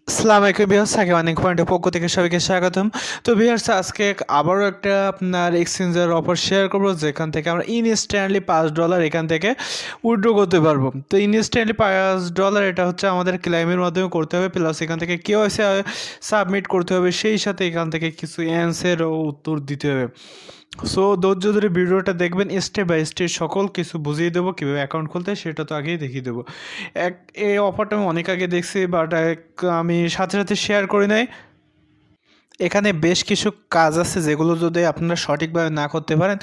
আসসালামু আলাইকুম ভিউয়ার্স, সাকিব অনেক পয়েন্টের পক্ষ থেকে সবাইকে স্বাগতম। তো ভিউয়ার্স, আজকে আবারও একটা আপনার এক্সচেঞ্জের অফার শেয়ার করবো, যেখান থেকে আমরা ইনস্ট্যান্টলি $5 এখান থেকে উইথড্র করতে পারবো। তো ইনস্ট্যান্টলি $5 এটা হচ্ছে আমাদের ক্লাইমের মাধ্যমে করতে হবে, প্লাস এখান থেকে কেওয়াইসি সাবমিট করতে হবে, সেই সাথে এখান থেকে কিছু অ্যান্সার ও উত্তর দিতে হবে। সো ধৈর্য ধরে ভিডিওটা দেখবেন, স্টেপ বাই স্টেপ সকল কিছু বুঝিয়ে দেবো, কীভাবে অ্যাকাউন্ট খুলতে সেটা তো আগেই দেখিয়ে দেবো। এই অফারটা আমি অনেক আগে দেখছি, বাট আমি সাথে সাথে শেয়ার করি নাই। এখানে বেশ কিছু কাজ আছে যেগুলো যদি আপনারা সঠিকভাবে না করতে পারেন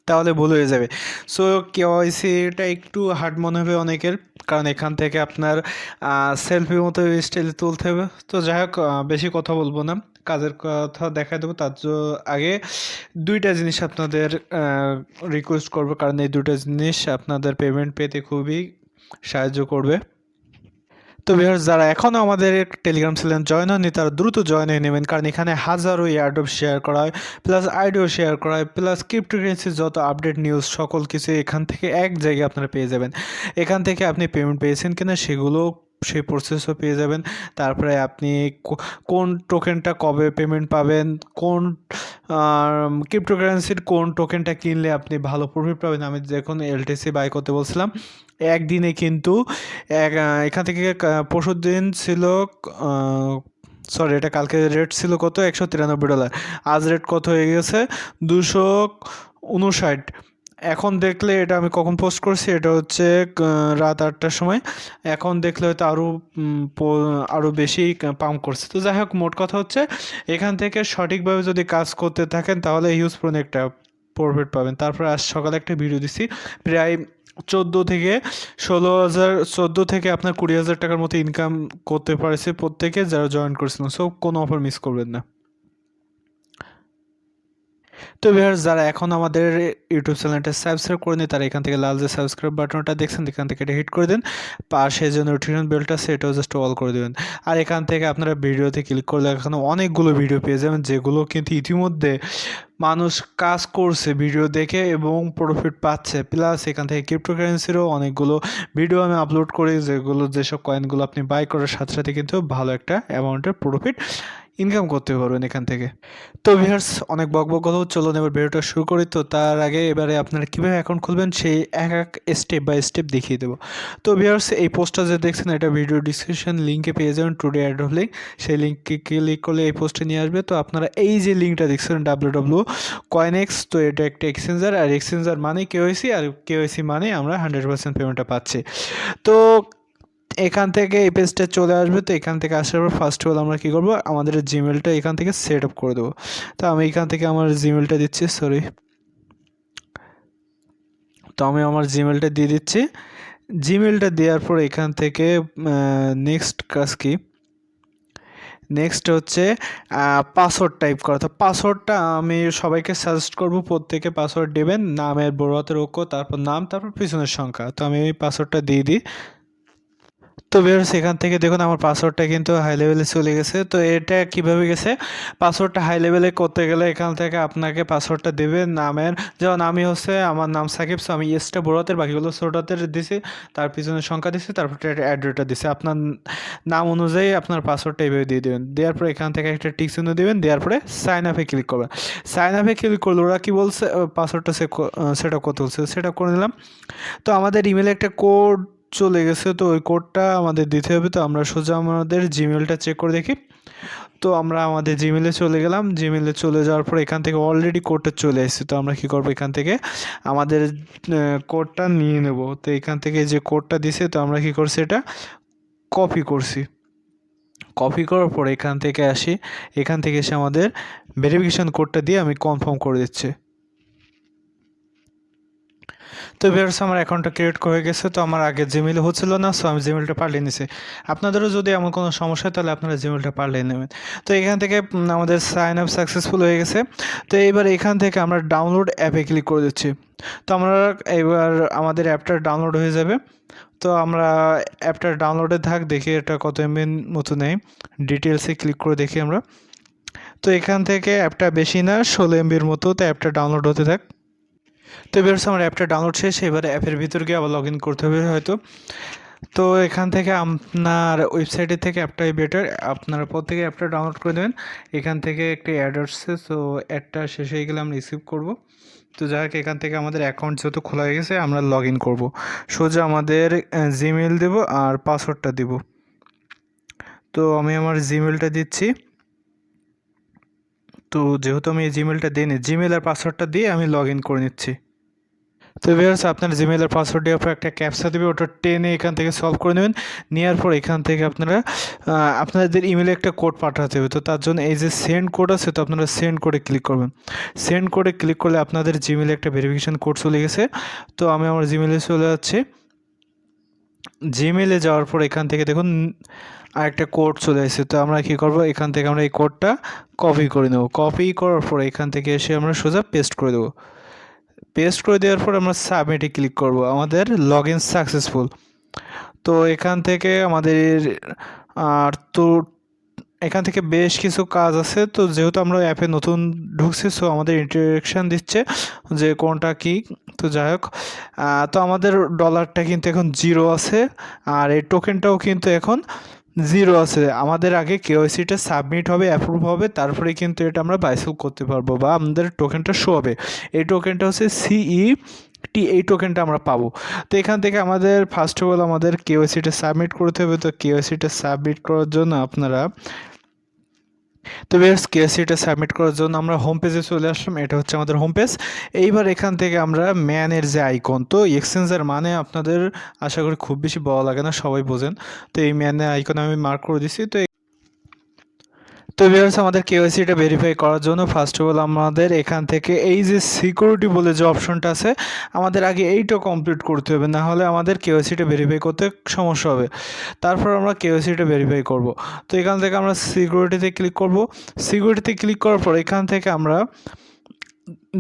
তাহলে ভুল হয়ে যাবে। সো কেওয়াইসিটা একটু হার্ড মনে হবে অনেকের, কারণ এখান থেকে আপনার সেলফি মতো স্টাইলে তুলতে হবে। তো যাই হোক, বেশি কথা বলবো না, কাজের কথা দেখা দেবো। আগে দুইটা জিনিস আপনাদের রিকোয়েস্ট করবো, কারণ এই দুইটা জিনিস আপনাদের পেমেন্ট পেতে খুবই সাহায্য করবে। তো ভিউয়ার্স, যারা এখনও আমাদের টেলিগ্রাম চ্যানেল জয়েন হয়নি তারা দ্রুত জয়েন হয়ে নেবেন, কারণ এখানে হাজারো এয়ারড্রপ শেয়ার করা হয়, প্লাস আইডিও শেয়ার করা হয়, প্লাস ক্রিপ্টোকারেন্সির যত আপডেট নিউজ সকল কিছু এখান থেকে এক জায়গায় আপনারা পেয়ে যাবেন। এখান থেকে আপনি পেমেন্ট পেয়েছেন কিনা সেগুলো, সেই প্রসেসও পেয়ে যাবেন। তারপরে আপনি কোন টোকেনটা কবে পেমেন্ট পাবেন, কোন ক্রিপ্টোকারেন্সির কোন টোকেনটা কিনলে আপনি ভালো প্রফিট পাবেন। আমি যখন এলটিসি বাই করতে বলছিলাম, একদিনে কিন্তু এখান থেকে পরশুর দিন ছিল, সরি এটা কালকে রেট ছিল কত, $193। আজ রেট কত হয়ে গেছে, 259। এখন দেখলে, এটা আমি কখন পোস্ট করছি, এটা হচ্ছে রাত 8টার সময়। এখন দেখলে হয়তো আরও বেশি পাম্প করছে। তো যাই হোক, মোট কথা হচ্ছে এখান থেকে সঠিকভাবে যদি কাজ করতে থাকেন তাহলে হিউজ পরিমাণে একটা প্রফিট পাবেন। তারপরে আজ সকালে একটা ভিডিও দিছি, প্রায় 14 থেকে আপনার 20,000 টাকার মতো ইনকাম করতে পারছে প্রত্যেকে যারা জয়েন করেছিলেন। সো কোনো অফার মিস করবেন না। তো ভিউয়ার্স, যারা এখন আমাদের ইউটিউব চ্যানেলটা সাবস্ক্রাইব করেনি তারা এখান থেকে লাল যে সাবস্ক্রাইব বাটনটা দেখছেন এখান থেকে এটা হিট করে দেন, পাশে যে নোটিফিকেশন বেলটা সেটাও জাস্ট অল করে দেবেন। আর এখান থেকে আপনারা ভিডিওতে ক্লিক করলে এখানে অনেকগুলো ভিডিও পেয়ে যাবেন, যেগুলো কিন্তু ইতিমধ্যে মানুষ কাজ করছে ভিডিও দেখে এবং প্রফিট পাচ্ছে। প্লাস এখান থেকে ক্রিপ্টোকারেন্সিরও অনেকগুলো ভিডিও আমি আপলোড করি, যেসব কয়েনগুলো আপনি বাই করার সাথে সাথে কিন্তু ভালো একটা অ্যামাউন্টের প্রফিট ইনকাম করতে পারবেন এখান থেকে। তো ভিউয়ার্স, অনেক বকবক হলো, চলুন এবার ভিডিওটা শুরু করি। তো তার আগে এবারে আপনারা কীভাবে অ্যাকাউন্ট খুলবেন সেই এক স্টেপ বাই স্টেপ দেখিয়ে দেবো। তো ভিউয়ার্স, এই পোস্টটা যে দেখছেন এটা ভিডিও ডিসক্রিপশন লিঙ্কে পেয়ে যাবেন, টুডে এয়ারড্রপ লিঙ্ক। সেই লিঙ্কে ক্লিক করলে এই পোস্টে নিয়ে আসবে। তো আপনারা এই যে লিঙ্কটা দেখছেন CoinEx, তো এটা একটা এক্সচেঞ্জার, আর এক্সচেঞ্জার মানে কেওয়াইসি, আর কেওয়াইসি মানে আমরা 100% পেমেন্টটা পাচ্ছি। তো এখান থেকে এই পেজটা চলে আসবে। তো এখান থেকে আসার পর ফার্স্ট অফ অল আমরা কী করবো, আমাদের জিমেলটা এখান থেকে সেট আপ করে দেবো। তো আমি এখান থেকে আমার জিমেলটা দিচ্ছি, সরি। তো আমি আমার জিমেলটা দিয়ে দিচ্ছি। জিমেলটা দেওয়ার পর এখান থেকে নেক্সট কাজ কি, নেক্সট হচ্ছে পাসওয়ার্ড টাইপ করা। তো পাসওয়ার্ডটা আমি সবাইকে সাজেস্ট করবো, প্রত্যেকে পাসওয়ার্ড দেবেন, নামের বড় হাতের অক্ষর, তারপর নাম, তারপর পিছনের সংখ্যা। তো আমি এই পাসওয়ার্ডটা দিয়ে দিই। তো ভিউয়ার্স, এখান থেকে দেখুন আমার পাসওয়ার্ডটা কিন্তু হাই লেভেলে চলে গেছে। তো এটা কিভাবে গেছে, পাসওয়ার্ডটা হাই লেভেলে করতে গেলে এখান থেকে আপনাকে পাসওয়ার্ডটা দেবে নামের, যেমন আমি হচ্ছে আমার নাম সাকিব, সো আমি এসটা বড় হাতের বাকিগুলো ছোট হাতের দিছি, তার পিছনে সংখ্যা দিছি, তারপর অ্যাড্রেসটা দিছি। আপনার নাম অনুযায়ী আপনার পাসওয়ার্ডটা এইভাবে দিয়ে দেবেন। দেওয়ার পরে এখান থেকে একটা টিক চিহ্ন দেবেন, দেওয়ার পরে সাইন আপে ক্লিক করবেন। সাইন আপে ক্লিক করলে ওরা কী বলছে, পাসওয়ার্ডটা সেট আপ করতে বলছে, সেট আপ করে নিলাম। তো আমাদের ইমেলে একটা কোড চলে গেছে, তো ওই কোডটা আমাদের দিতে হবে। তো আমরা সোজা আমাদের জিমেলটা চেক করে দেখি। তো আমরা আমাদের জিমেলে চলে গেলাম, জিমেলে চলে যাওয়ার পর এখান থেকে অলরেডি কোডটা চলে এসেছে। তো আমরা কী করবো, এখান থেকে আমাদের কোডটা নিয়ে নেব। তো এখান থেকে যে কোডটা দিছে, তো আমরা কী করছি, এটা কপি করছি। কপি করার পর এখান থেকে আসি, এখান থেকে এসে আমাদের ভেরিফিকেশান কোডটা দিয়ে আমি কনফার্ম করে দিচ্ছি। তো ভিউয়ার্স, আমার অ্যাকাউন্টটা ক্রিয়েট হয়ে গেছে। তো আমার আগে জিমেল হচ্ছিল না, সো আমি জিমেলটা পাল্টে নিছি। আপনাদেরও যদি এমন কোনো সমস্যা হয় তাহলে আপনারা জিমেলটা পাল্টে নেবেন। তো এখান থেকে আমাদের সাইন আপ সাকসেসফুল হয়ে গেছে। তো এইবার এখান থেকে আমরা ডাউনলোড অ্যাপে ক্লিক করে দিচ্ছি। তো আমরা এবার আমাদের অ্যাপটা ডাউনলোড হয়ে যাবে। তো আমরা অ্যাপটা ডাউনলোডে থাক, দেখি এটা কত এমবির মতো নেই, ডিটেলসে ক্লিক করে দেখি আমরা। তো এখান থেকে অ্যাপটা বেশি না, 16 এমবির মতো। তো অ্যাপটা ডাউনলোড হতে থাক। তো এবার আমার অ্যাপটা ডাউনলোড শেষ, এবারে অ্যাপের ভিতর গিয়ে আবার লগ ইন করতে হবে হয়তো। তো এখান থেকে আপনার ওয়েবসাইটের থেকে অ্যাপটাই বেটার, আপনারা প্রত্যেকে অ্যাপটা ডাউনলোড করে দেবেন। এখান থেকে একটা অ্যাড আসছে, সো অ্যাডটা শেষ হয়ে গেলে আমরা রিসিভ করব। তো যাই হোক, এখান থেকে আমাদের অ্যাকাউন্ট যেহেতু খোলা হয়ে গেছে, আমরা লগ ইন করবো। সোজা আমাদের জিমেল দেব আর পাসওয়ার্ডটা দিব। তো আমি আমার জিমেলটা দিচ্ছি। তো যেহেতু আমি এই জিমেলটা দিইনি, জিমেল আর পাসওয়ার্ডটা দিয়ে আমি লগ ইন করে নিচ্ছি। তো ভিউয়ার্স, আপনার জিমেলের পাসওয়ার্ড দেওয়ার পর একটা ক্যাপচা দেবে, ওটা টেনে এখান থেকে সলভ করে নেবেন। নেওয়ার পর এখান থেকে আপনারা আপনাদের ইমেলে একটা কোড পাঠাতে হবে। তো তার জন্য এই যে সেন্ড কোড আছে, তো আপনারা সেন্ড কোডে ক্লিক করবেন। সেন্ড কোডে ক্লিক করলে আপনাদের জিমেলে একটা ভেরিফিকেশান কোড চলে গেছে। তো আমি আমার জিমেলে চলে যাচ্ছি। জিমেলে যাওয়ার পর এখান থেকে দেখুন আরেকটা কোড চলে এসেছে। তো আমরা কী করব, এখান থেকে আমরা এই কোডটা কপি করে নেব। কপি করার পর এখান থেকে এসে আমরা সোজা পেস্ট করে দেবো। পেস্ট করে দেওয়ার পর আমরা সাবমিটে ক্লিক করব। আমাদের লগ ইন সাকসেসফুল। তো এখান থেকে আমাদের আর তো এখান থেকে বেশ কিছু কাজ আছে। তো যেহেতু আমরা অ্যাপে নতুন ঢুকছি, সো আমাদের ইন্টারেকশান দিচ্ছে যে কোনটা কি। তো যাই হোক, তো আমাদের ডলারটা কিন্তু এখন 0 আছে, আর এই টোকেনটাও কিন্তু এখন 0 আছে। আমাদের আগে কেওয়াইসিটা সাবমিট হবে, অ্যাপ্রুভ হবে, তারপরে কিন্তু এটা আমরা বাইসেল করতে পারবো বা আমাদের টোকেনটা শো হবে। এই টোকেনটা হচ্ছে CET, এই টোকেনটা আমরা পাবো। তো এখান থেকে আমাদের ফার্স্ট অফ অল আমাদের কেওয়াইসিটা সাবমিট করতে হবে। তো কেওয়াইসিটা সাবমিট করার জন্য আপনারা, তো বেশ কেওয়াইসিটা সাবমিট করার জন্য আমরা হোম পেজে চলে আসলাম। এটা হচ্ছে আমাদের হোম পেজ। এইবার এখান থেকে আমরা ম্যানের যে আইকন, তো এক্সচেঞ্জের মানে আপনাদের আশা করি খুব বেশি বলা লাগে না, সবাই বোঝেন। তো এই ম্যানের আইকন আমি মার্ক করে দিছি। তো ভিউয়ার্স, আমাদের কেওয়াইসিটা ভেরিফাই করার জন্য ফার্স্ট অফ অল আমাদের এখান থেকে এই যে সিকিউরিটি বলে যে অপশনটা আছে, আমাদের আগে এইটা কমপ্লিট করতে হবে, না হলে আমাদের কেওয়াইসিটা ভেরিফাই করতে সমস্যা হবে। তারপর আমরা কেওয়াইসিটা ভেরিফাই করব। তো এখান থেকে আমরা সিকিউরিটিতে ক্লিক করব। সিকিউরিটিতে ক্লিক করার পর এখান থেকে আমরা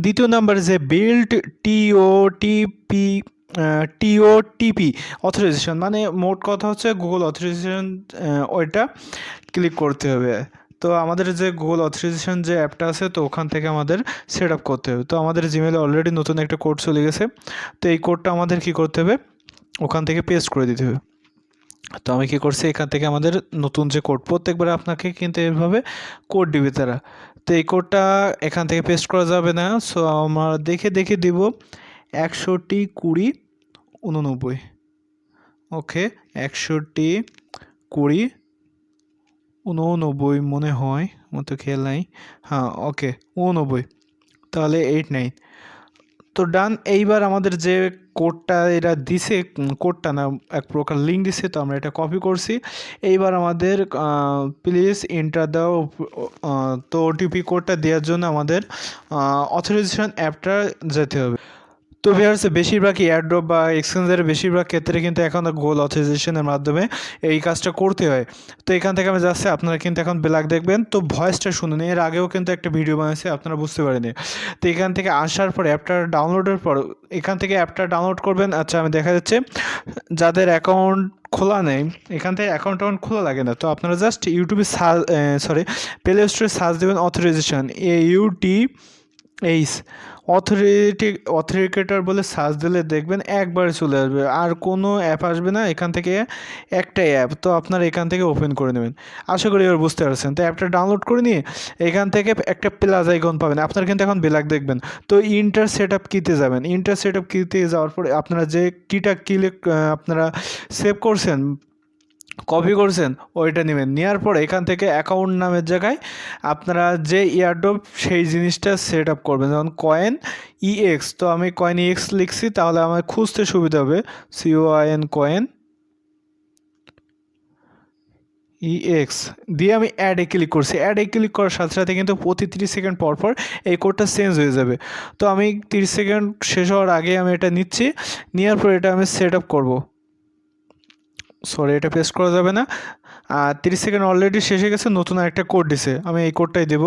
দ্বিতীয় নাম্বার যে বিল্ড টিওটিপি টিওটিপি অথরাইজেশন, মানে মোট কথা হচ্ছে গুগল অথরাইজেশন, ওইটা ক্লিক করতে হবে। তো আমাদের যে গুগল অথরাইজেশন যে অ্যাপটা আছে, তো ওখান থেকে আমাদের সেট আপ করতে হবে। তো আমাদের জিমেলে অলরেডি নতুন একটা কোড চলে গেছে। তো এই কোডটা আমাদের কি করতে হবে, ওখান থেকে পেস্ট করে দিতে হবে। তো আমি কী করছি, এখান থেকে আমাদের নতুন যে কোড, প্রত্যেকবার আপনাকে কিন্তু এভাবে কোড দিবে তারা। তো এই কোডটা এখান থেকে পেস্ট করা যাবে না, সো আমরা দেখে দেখে দিব 612089। ওকে, 612089 মনে হয়, আমার তো খেয়াল নাই। হ্যাঁ, ওকে, 89, তাহলে 89। তো ডান। এইবার আমাদের যে কোডটা এরা দিছে, কোডটা না, এক প্রকার লিঙ্ক দিছে, তো আমরা এটা কপি করছি। এইবার আমাদের প্লিজ এন্টার দাও। তো ওটিপি কোডটা দেওয়ার জন্য আমাদের অথরাইজেশন অ্যাপটা যেতে হবে। তো ভিউয়ার্স, বেশিরভাগই এয়ারড্রপ বা এক্সচেঞ্জের বেশিরভাগ ক্ষেত্রে কিন্তু এখন গোল অথরাইজেশনের মাধ্যমে এই কাজটা করতে হয়। তো এখান থেকে আমি যাচ্ছি, আপনারা কিন্তু এখন ব্ল্যাক দেখবেন। তো ভয়েসটা শুনুন, এর আগেও কিন্তু একটা ভিডিও বানিয়েছে, আপনারা বুঝতে পারেনি। তো এখান থেকে আসার পর অ্যাপটা ডাউনলোডের পর এখান থেকে অ্যাপটা ডাউনলোড করবেন। আচ্ছা, আমি দেখা যাচ্ছে যাদের অ্যাকাউন্ট খোলা নেই, এখান থেকে অ্যাকাউন্ট খোলা লাগে না। তো আপনারা জাস্ট ইউটিউবে প্লে স্টোরে সার্চ দেবেন অথরাইজেশন, AUTH অথেন্টিকেটর বলে সার্চ দিলে দেখবেন একবারে চলে আসবে, আর কোনো অ্যাপ আসবে না। এখান থেকে একটাই অ্যাপ, তো আপনারা এখান থেকে ওপেন করে নেবেন। আশা করি এবার বুঝতে পারছেন। তো অ্যাপটা ডাউনলোড করে নিয়ে এখান থেকে একটা প্লাস আইকন পাবেন, আপনারা কিন্তু এখন ব্ল্যাক দেখবেন। তো ইন্টার সেট আপ কিতে যাবেন। ইন্টার সেট আপ কিতে যাওয়ার পরে আপনারা যে কিটা কিলে আপনারা সেভ করছেন, কপি করছেন, ওইটা নেবেন। নেওয়ার পরে এখান থেকে অ্যাকাউন্ট নামের জায়গায় আপনারা যে এয়ারড্রপ সেই জিনিসটা সেট আপ করবেন, যেমন CoinEx। তো আমি CoinEx লিখছি, তাহলে আমার খুঁজতে সুবিধা হবে। CoinEx দিয়ে আমি অ্যাডে ক্লিক করছি। অ্যাডে ক্লিক করার সাথে সাথে কিন্তু প্রতি 30 সেকেন্ড পর পর এই কোডটা চেঞ্জ হয়ে যাবে। তো আমি 30 সেকেন্ড শেষ হওয়ার আগে আমি এটা নিচ্ছি। নেওয়ার পর এটা আমি সেট আপ করবো। সরি, এটা পেস্ট করা যাবে না। 30 সেকেন্ড অলরেডি শেষ হয়ে গেছে, নতুন একটা কোড দিছে, আমি এই কোডটাই দেব,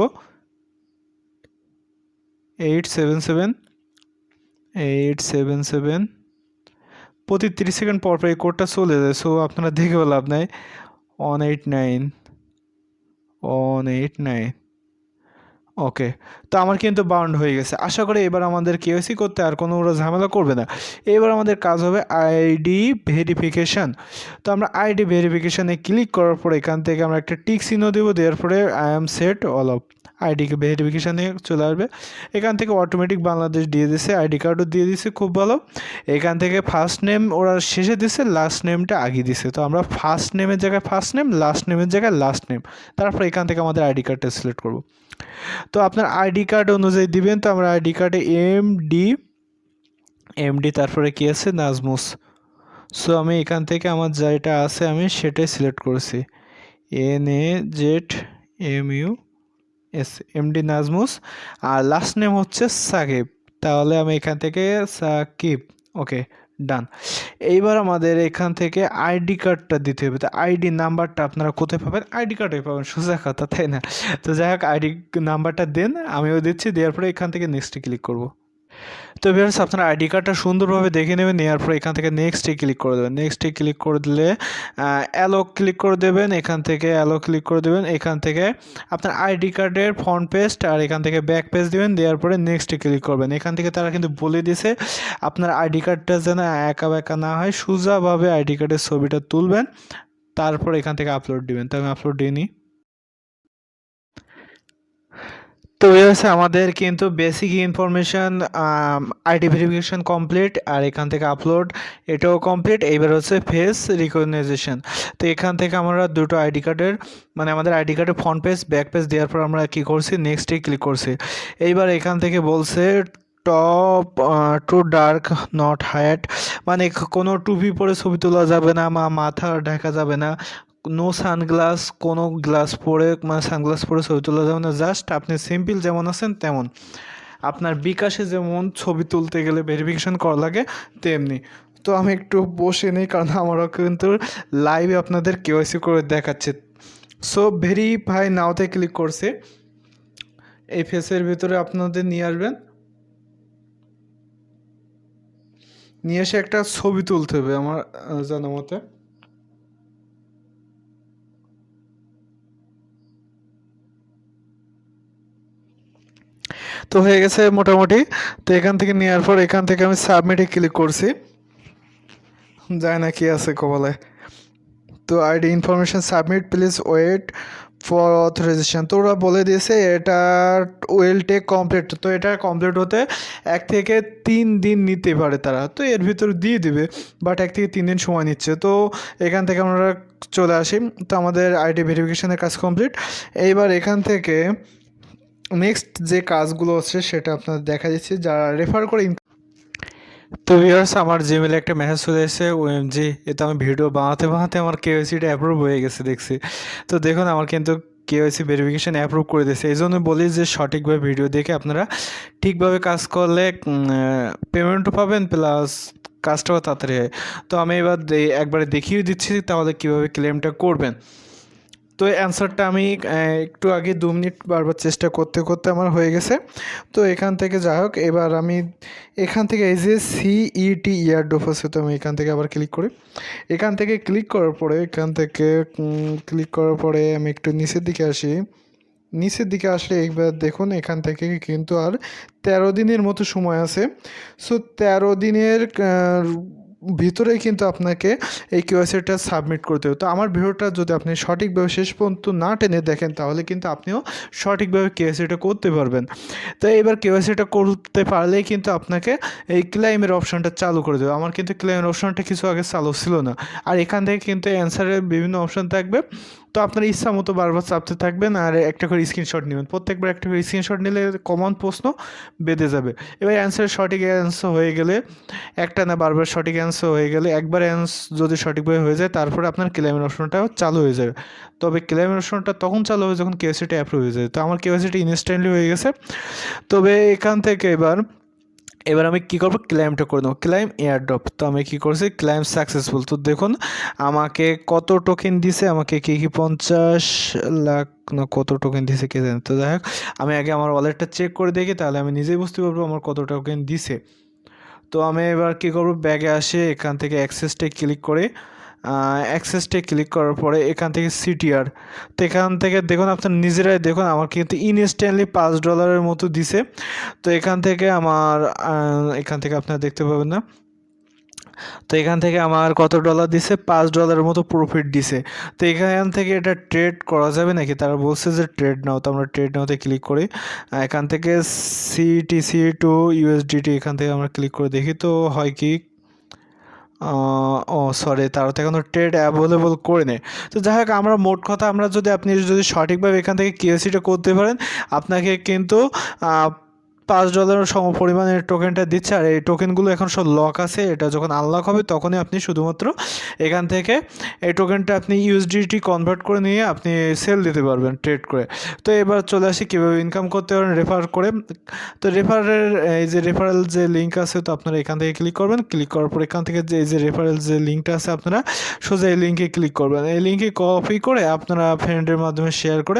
877 প্রতি 30 সেকেন্ড পর পর এই কোডটা চলে যায়। সো আপনারা দেখেও লাভ নাই। 189 189 ওকে, তো আমার কিন্তু বাউন্ড হয়ে গেছে। আশা করি এবার আমাদের কেওয়াইসি করতে আর কোনো ওরা ঝামেলা করবে না। এবার আমাদের কাজ হবে আইডি ভেরিফিকেশান। তো আমরা আইডি ভেরিফিকেশানে ক্লিক করার পরে এখান থেকে আমরা একটা টিক চিহ্ন দেবো, দেওয়ার পরে I am set all of ID ভেরিফিকেশানে চলে আসবে। এখান থেকে অটোমেটিক বাংলাদেশ দিয়ে দিছে, আইডি কার্ডও দিয়ে দিছে, খুব ভালো। এখান থেকে ফার্স্ট নেম ওরা শেষে দিছে, লাস্ট নেমটা আগে দিছে। তো আমরা ফার্স্ট নেমের জায়গায় ফার্স্ট নেম, লাস্ট নেমের জায়গায় লাস্ট নেম, তারপর এখান থেকে আমাদের আইডি কার্ডটা সিলেক্ট করব। তো আপনার আইডি কার্ড অনুযায়ী দিবেন। তো আমরা আইডি কার্ডে এমডি তারপরে কি আছে, নাজমুস। সো আমি এখান থেকে আমার যেটা আছে আমি সেটাই সিলেক্ট করেছি, NAZMUS, এমডি নাজমুস। আর লাস্ট নেম হচ্ছে সাকিব, তাহলে আমি এখান থেকে সাকিব। ওকে, ডান। এইবার আমাদের এখান থেকে আইডি কার্ডটা দিতে হবে। তো আইডি নাম্বারটা আপনারা কোথায় পাবেন? আইডি কার্ডে পাবেন, সোজা কথা, তাই না? তো যাই হোক, আইডি নাম্বারটা দেন, আমিও দিচ্ছি। দেওয়ার পরে এখান থেকে নেক্সটে ক্লিক করব। তো ভিউয়ার্স, আপনার আইডি কার্ডটা সুন্দরভাবে দেখে নেবেন, নেওয়ার পরে এখান থেকে নেক্সটে ক্লিক করে দেবেন। নেক্সটে ক্লিক করে দিলে অ্যালো ক্লিক করে দেবেন, এখান থেকে অ্যালো ক্লিক করে দেবেন। এখান থেকে আপনার আইডি কার্ডের ফ্রন্ট পেজ আর এখান থেকে ব্যাক পেজ দেবেন, দেওয়ার পরে নেক্সটে ক্লিক করবেন। এখান থেকে তারা কিন্তু বলে দিছে আপনার আইডি কার্ডটা যেন একা বেঁকা না হয়, সোজাভাবে আইডি কার্ডের ছবিটা তুলবেন, তারপর এখান থেকে আপলোড দিবেন। তো আমি আপলোড দিয়ে নিই। তো এই হচ্ছে আমাদের কিন্তু basic information, ID verification complete, আর এখান থেকে আপলোড এটাও কমপ্লিট। এইবার হচ্ছে ফেস রিকগনাইজেশন। তো এখান থেকে আমরা দুটো আইডি কার্ডের, মানে আমাদের আইডি কার্ডের ফ্রন্ট পেজ ব্যাক পেজ দেওয়ার পর আমরা কী করছি, নেক্সটে ক্লিক করছি। এইবার এখান থেকে বলছে top to dark not height, মানে কোনো টুপি পরে ছবি তোলা যাবে না, মাথা ঢাকা যাবে না, নো সানগ্লাস, কোনো গ্লাস পরে, মানে সানগ্লাস পরে ছবি তোলা যাবে না। জাস্ট আপনি সিম্পল যেমন আছেন তেমন, আপনার বিকাশে যেমন ছবি তুলতে গেলে ভেরিফিকেশন করা লাগে তেমনি। তো আমি একটু বসে নেই, কারণ আমারও কিন্তু লাইভে আপনাদের কেওয়াইসি করে দেখাচ্ছে। সো ভেরিফাই নাওতে ক্লিক করছে, এই ফেসের ভিতরে আপনাদের নিয়ে আসবেন, নিয়ে এসে একটা ছবি তুলতে হবে আমার জানা মতে। তো হয়ে গেছে মোটামুটি। তো এখান থেকে নেওয়ার পর এখান থেকে আমি সাবমিটে ক্লিক করছি, যায় না কি আছে কপালে। তো ID information submit, please wait for authorisation. তো ওরা বলে দিয়েছে এটা উইল টেক কমপ্লিট। তো এটা কমপ্লিট হতে 1 থেকে 3 দিন নিতে পারে তারা, তো এর ভিতরে দিয়ে দিবে, বাট 1 থেকে 3 দিন সময় নিচ্ছে। তো এখান থেকে আমরা চলে আসি। তো আমাদের আইডি ভেরিফিকেশনের কাজ কমপ্লিট। এইবার এখান থেকে নেক্সট যে কাজগুলো আছে সেটা আপনাদের দেখা যাচ্ছে, যারা রেফার করে। তো ভিউয়ার্স, আমার জিমেলে একটা মেসেজ চলে এসেছে, ওএমজি, এতে আমি ভিডিও বানাতে বানাতে আমার কেওয়াইসিটা অ্যাপ্রুভ হয়ে গেছে দেখছি। তো দেখুন, আমার কিন্তু কেওয়াইসি ভেরিফিকেশান অ্যাপ্রুভ করে দিয়েছে। এই জন্য বলি যে সঠিকভাবে ভিডিও দেখে আপনারা ঠিকভাবে কাজ করলে পেমেন্টও পাবেন, প্লাস কাজটাও তাড়াতাড়ি হয়। তো আমি এবার একবারে দেখিয়ে দিচ্ছি তাহলে কীভাবে ক্লেমটা করবেন। তো এই অ্যান্সারটা আমি একটু আগে 2 মিনিট বারবার চেষ্টা করতে করতে আমার হয়ে গেছে। তো এখান থেকে যাই হোক, এবার আমি এখান থেকে এই যে সিইটি ইয়ারড্রপ আছে, তো আমি এখান থেকে আবার ক্লিক করি। এখান থেকে ক্লিক করার পরে আমি একটু নিচের দিকে আসি। নিচের দিকে আসলে একবার দেখুন, এখান থেকে কিন্তু আর 13 দিনের মতো সময় আছে। সো 13 দিনের ভিতরেই কিন্তু আপনাকে এই কেওয়াইসিটা সাবমিট করতে হবে। তো আমার ভিডিওটা যদি আপনি সঠিকভাবে শেষ পর্যন্ত না টেনে দেখেন, তাহলে কিন্তু আপনিও সঠিকভাবে কেওয়াইসিটা করতে পারবেন। তো এবার কেওয়াইসিটা করতে পারলেই কিন্তু আপনাকে এই ক্লেইমের অপশনটা চালু করে দেবে। আমার কিন্তু ক্লেইমের অপশনটা কিছু আগে চালু ছিল না। আর এখান থেকে কিন্তু অ্যান্সারের বিভিন্ন অপশন থাকবে। তো আপনার ইচ্ছা মতো বারবার চাপতে থাকবেন আর একটা করে স্ক্রিনশট নেবেন। প্রত্যেকবার একটা করে স্ক্রিনশট নিলে কমন প্রশ্ন বেঁধে যাবে। এবার অ্যান্সারের সঠিক অ্যান্সার হয়ে গেলে, একটা না বারবার সঠিক অ্যান্সার হয়ে গেলে, একবার যদি সঠিকভাবে হয়ে যায়, তারপরে আপনার ক্লেমের অপশনটাও চালু হয়ে যাবে। তবে ক্লেমের অপশনটা তখন চালু হবে যখন কেওয়াইসিটা অ্যাপ্রুভ হয়ে যায়। তো আমার কেওয়াইসিটা ইনস্ট্যান্টলি হয়ে গেছে। তবে এখান থেকে এবার আমি কী করবো, ক্লাইমটা করে দেবো, ক্লাইম এয়ারড্রপ। তো আমি কী করছি, ক্লাইম সাকসেসফুল। তো দেখুন আমাকে কত টোকেন দিছে, আমাকে কি 50 লাখ না কত টোকেন দিছে কে জানে। তো যাই হোক, আমি আগে আমার ওয়ালেটটা চেক করে দেখি, তাহলে আমি নিজেই বুঝতে পারবো আমার কত টোকেন দিছে। তো আমি এবার কী করবো, ব্যাগে আসে এখান থেকে অ্যাক্সেসটাই ক্লিক করে অ্যাক্সেসটে ক্লিক করার পরে এখান থেকে সিটিআর, তো এখান থেকে দেখুন আপনার নিজেরাই দেখুন আমার কিন্তু ইনস্ট্যান্টলি $5 মতো দিছে। তো এখান থেকে আমার এখান থেকে আপনারা দেখতে পাবেন না, তো এখান থেকে আমার কত ডলার দিছে, $5 মতো প্রফিট দিছে। তো এখান থেকে এটা ট্রেড করা যাবে নাকি, তারা বলছে যে ট্রেড নাও, তো আমরা ট্রেড নাওতে ক্লিক করি। এখান থেকে সিটিসি টু ইউএসডিটি এখান থেকে আমরা ক্লিক করে দেখি তো হয় কি, ও সরি, তারা তো এখনও ট্রেড অ্যাভেলেবল করে নেই। তো যাই হোক, আমরা মোট কথা আমরা যদি আপনি যদি সঠিকভাবে এখান থেকে কেওয়াইসিটা করতে পারেন, আপনাকে কিন্তু $5 সম পরিমাণের টোকেনটা দিচ্ছে। আর এই টোকেনগুলো এখন সব লক আছে, এটা যখন আনলক হবে তখনই আপনি শুধুমাত্র এখান থেকে এই টোকেনটা আপনি ইউএসডিটি কনভার্ট করে নিয়ে আপনি সেল দিতে পারবেন ট্রেড করে। তো এবার চলে আসি কীভাবে ইনকাম করতে পারেন রেফার করে। তো রেফারের এই যে রেফারেল যে লিঙ্ক আছে, তো আপনারা এখান থেকে ক্লিক করবেন। ক্লিক করার পর এখান থেকে যে এই যে রেফারেল যে লিঙ্কটা আছে, আপনারা সোজা এই লিঙ্কে ক্লিক করবেন। এই লিঙ্কে কপি করে আপনারা ফ্রেন্ডের মাধ্যমে শেয়ার করে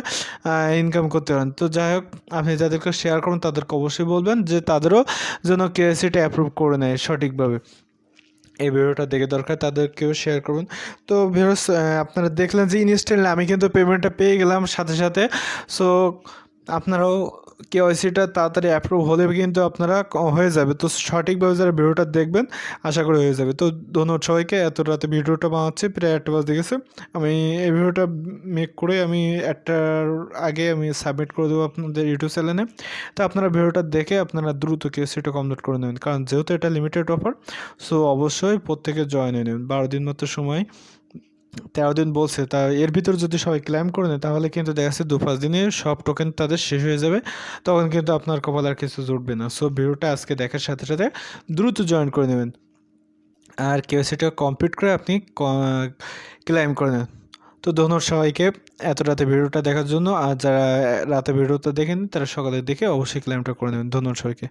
ইনকাম করতে পারেন। তো যাই হোক, আপনি যাদেরকে শেয়ার করুন তাদেরকে অবশ্যই বলবেন যে তাদেরও যেন কেওয়াইসিটা অ্যাপ্রুভ করে নেয় সঠিকভাবে। এই ভিডিওটা দেখে দরকার তাদেরকেও শেয়ার করুন। তো ভিউয়ার্স, আপনারা দেখলেন যে ইনস্ট্যান্টলি আমি কিন্তু পেমেন্টটা পেয়ে গেলাম সাথে সাথে। সো আপনারাও কেওয়াইসিটা তাড়াতাড়ি অ্যাপ্রুভ হলে কিন্তু আপনারা হয়ে যাবে। তো সঠিকভাবে যারা ভিডিওটা দেখবেন আশা করি হয়ে যাবে। তো ধন্যবাদ সবাইকে। এত রাতে ভিডিওটা বানাচ্ছি, প্রায় 1টা বাজে গেছে। আমি এই ভিডিওটা মেক করে আমি 1টার আগে আমি সাবমিট করে দেবো আপনাদের ইউটিউব চ্যানেলে। তো আপনারা ভিডিওটা দেখে আপনারা দ্রুত কেওয়াইসিটা কমপ্লিট করে নেবেন, কারণ যেহেতু এটা লিমিটেড অফার, সো অবশ্যই প্রত্যেকে জয়েন হয়ে নেবেন। 12 দিন মতো সময়, 13 দিন বলছে, তা এর ভিতরে যদি সবাই ক্লেম করে নেয় তাহলে কিন্তু দেখা যাচ্ছে 2-5 দিনে সব টোকেন তাদের শেষ হয়ে যাবে, তখন কিন্তু আপনার কপাল আর কিছু জুটবে না। সো ভিডিওটা আজকে দেখার সাথে সাথে দ্রুত জয়েন করে নেবেন, আর কেওয়াইসিটা কমপ্লিট করে আপনি ক্লেম করে নেন। তো ধন্যবাদ সবাইকে এত রাতে ভিডিওটা দেখার জন্য। আর যারা রাতে ভিডিওটা দেখেন তারা সকালে দেখে অবশ্যই ক্লেমটা করে নেবেন। ধন্যবাদ সবাইকে।